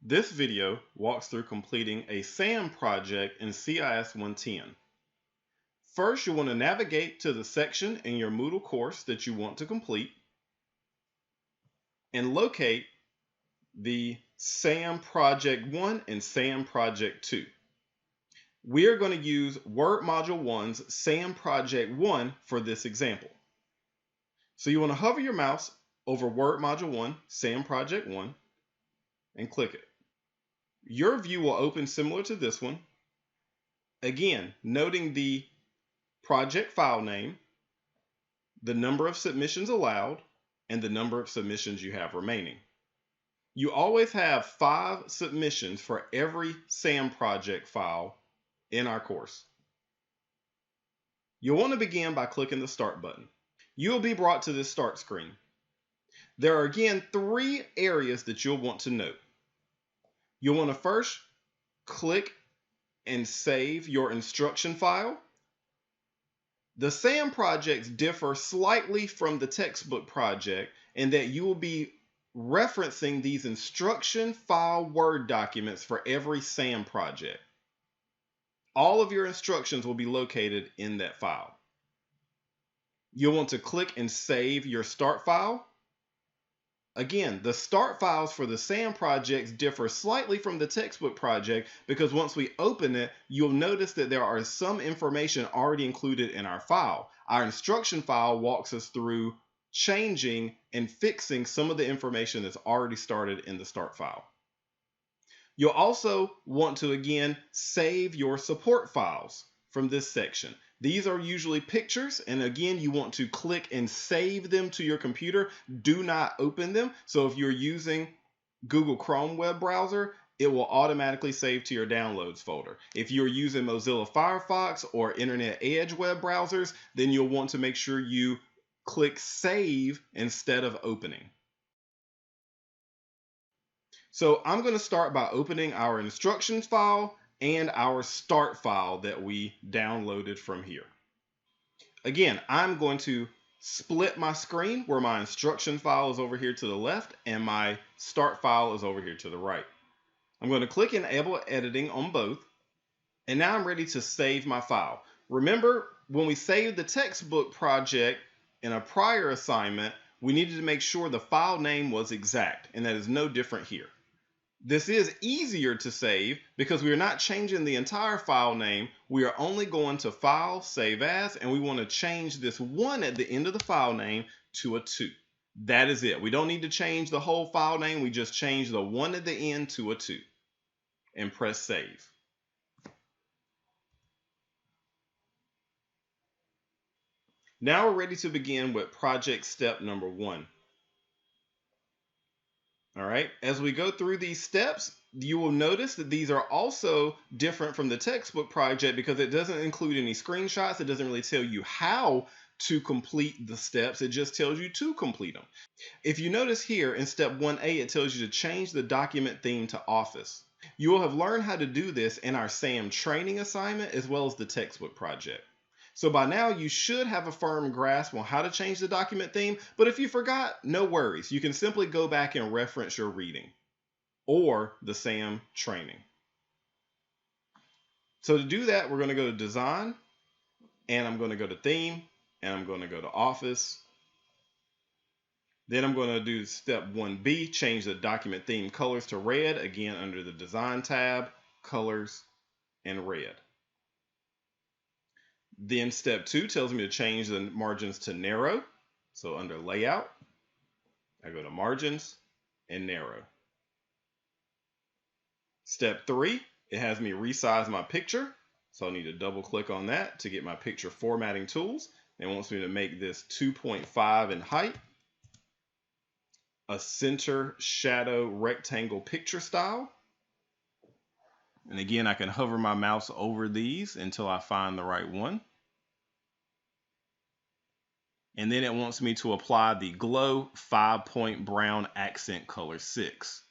This video walks through completing a SAM project in CIS 110. First, you'll want to navigate to the section in your Moodle course that you want to complete and locate the SAM Project 1 and SAM Project 2. We are going to use Word Module 1's SAM Project 1 for this example. So you want to hover your mouse over Word Module 1, SAM Project 1, and click it. Your view will open similar to this one. Again, noting the project file name, the number of submissions allowed, and the number of submissions you have remaining. You always have 5 submissions for every SAM project file in our course. You'll want to begin by clicking the Start button. You will be brought to this start screen. There are again 3 areas that you'll want to note. You'll want to first click and save your instruction file. The SAM projects differ slightly from the textbook project in that you will be referencing these instruction file Word documents for every SAM project. All of your instructions will be located in that file. You'll want to click and save your start file. Again, the start files for the SAM projects differ slightly from the textbook project because once we open it, you'll notice that there are some information already included in our file. Our instruction file walks us through changing and fixing some of the information that's already started in the start file. You'll also want to again save your support files from this section. These are usually pictures, and again, you want to click and save them to your computer. Do not open them. So if you're using Google Chrome web browser, it will automatically save to your downloads folder. If you're using Mozilla Firefox or Internet Edge web browsers, then you'll want to make sure you click save instead of opening. So I'm going to start by opening our instructions file and our start file that we downloaded from here. Again, I'm going to split my screen where my instruction file is over here to the left and my start file is over here to the right. I'm going to click Enable Editing on both, and now I'm ready to save my file. Remember, when we saved the textbook project in a prior assignment, we needed to make sure the file name was exact, and that is no different here. This is easier to save because we are not changing the entire file name. We are only going to File, Save As, and we want to change this 1 at the end of the file name to a 2. That is it. We don't need to change the whole file name. We just change the 1 at the end to a 2 and press Save. Now we're ready to begin with project step number 1. All right, as we go through these steps, you will notice that these are also different from the textbook project because it doesn't include any screenshots. It doesn't really tell you how to complete the steps. It just tells you to complete them. If you notice here in step 1A, it tells you to change the document theme to Office. You will have learned how to do this in our SAM training assignment as well as the textbook project. So by now you should have a firm grasp on how to change the document theme, but if you forgot, no worries. You can simply go back and reference your reading or the SAM training. So to do that, we're going to go to Design, and I'm going to go to Theme, and I'm going to go to Office. Then I'm going to do step 1B, change the document theme colors to red, again under the Design tab, Colors, and Red. Then step 2 tells me to change the margins to narrow. So under Layout, I go to Margins and Narrow. Step 3, it has me resize my picture. So I need to double click on that to get my picture formatting tools. It wants me to make this 2.5 in height, a center shadow rectangle picture style. And again, I can hover my mouse over these until I find the right one. And then it wants me to apply the Glow 5-point brown accent color 6.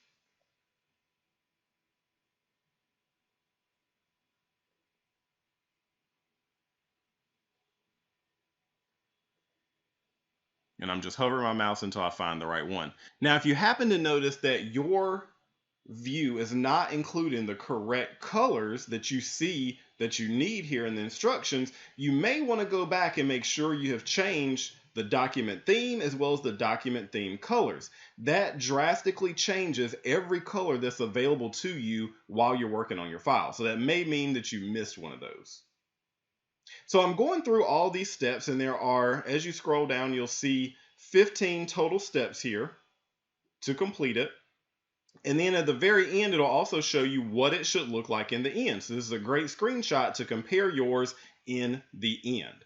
And I'm just hovering my mouse until I find the right one. Now, if you happen to notice that your view is not including the correct colors that you see that you need here in the instructions, you may want to go back and make sure you have changed the document theme as well as the document theme colors. That drastically changes every color that's available to you while you're working on your file. So that may mean that you missed one of those. So I'm going through all these steps, and there are, as you scroll down, you'll see 15 total steps here to complete it. And then at the very end, it'll also show you what it should look like in the end. So this is a great screenshot to compare yours in the end.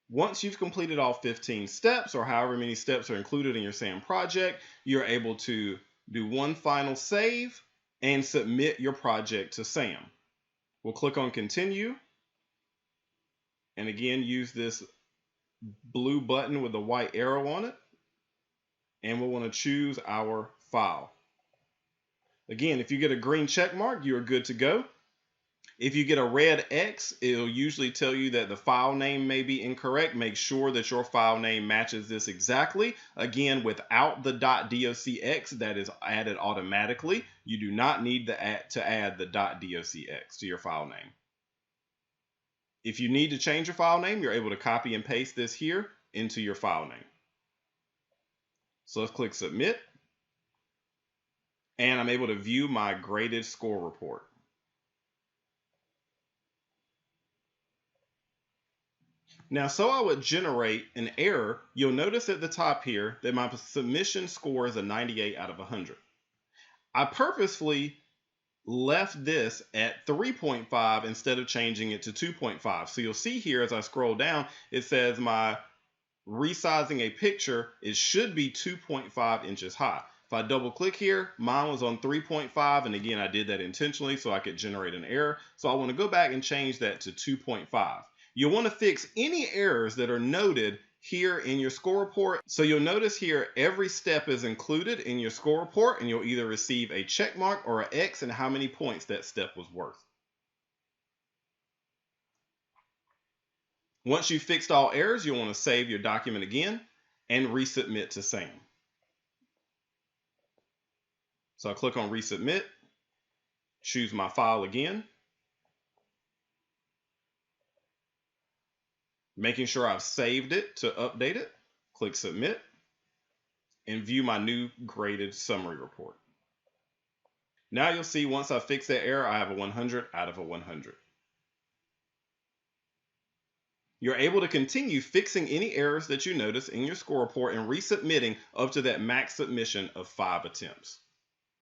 Once you've completed all 15 steps, or however many steps are included in your SAM project, you're able to do one final save and submit your project to SAM. We'll click on Continue. And again, use this blue button with the white arrow on it. And we'll want to choose our file. Again, if you get a green check mark, you're good to go. If you get a red X, it'll usually tell you that the file name may be incorrect. Make sure that your file name matches this exactly. Again, without the .docx that is added automatically, you do not need to add the .docx to your file name. If you need to change your file name, you're able to copy and paste this here into your file name. So let's click Submit. And I'm able to view my graded score report. Now, so I would generate an error, you'll notice at the top here that my submission score is a 98 out of 100. I purposefully left this at 3.5 instead of changing it to 2.5. So you'll see here as I scroll down, it says my resizing a picture, it should be 2.5 inches high. If I double click here, mine was on 3.5, and again, I did that intentionally so I could generate an error. So I want to go back and change that to 2.5. You'll want to fix any errors that are noted here in your score report. So you'll notice here every step is included in your score report, and you'll either receive a check mark or an X and how many points that step was worth. Once you've fixed all errors, you'll want to save your document again and resubmit to SAM. So I click on Resubmit, choose my file again, making sure I've saved it to update it, click Submit, and view my new graded summary report. Now you'll see once I fix that error, I have a 100 out of a 100. You're able to continue fixing any errors that you notice in your score report and resubmitting up to that max submission of 5 attempts.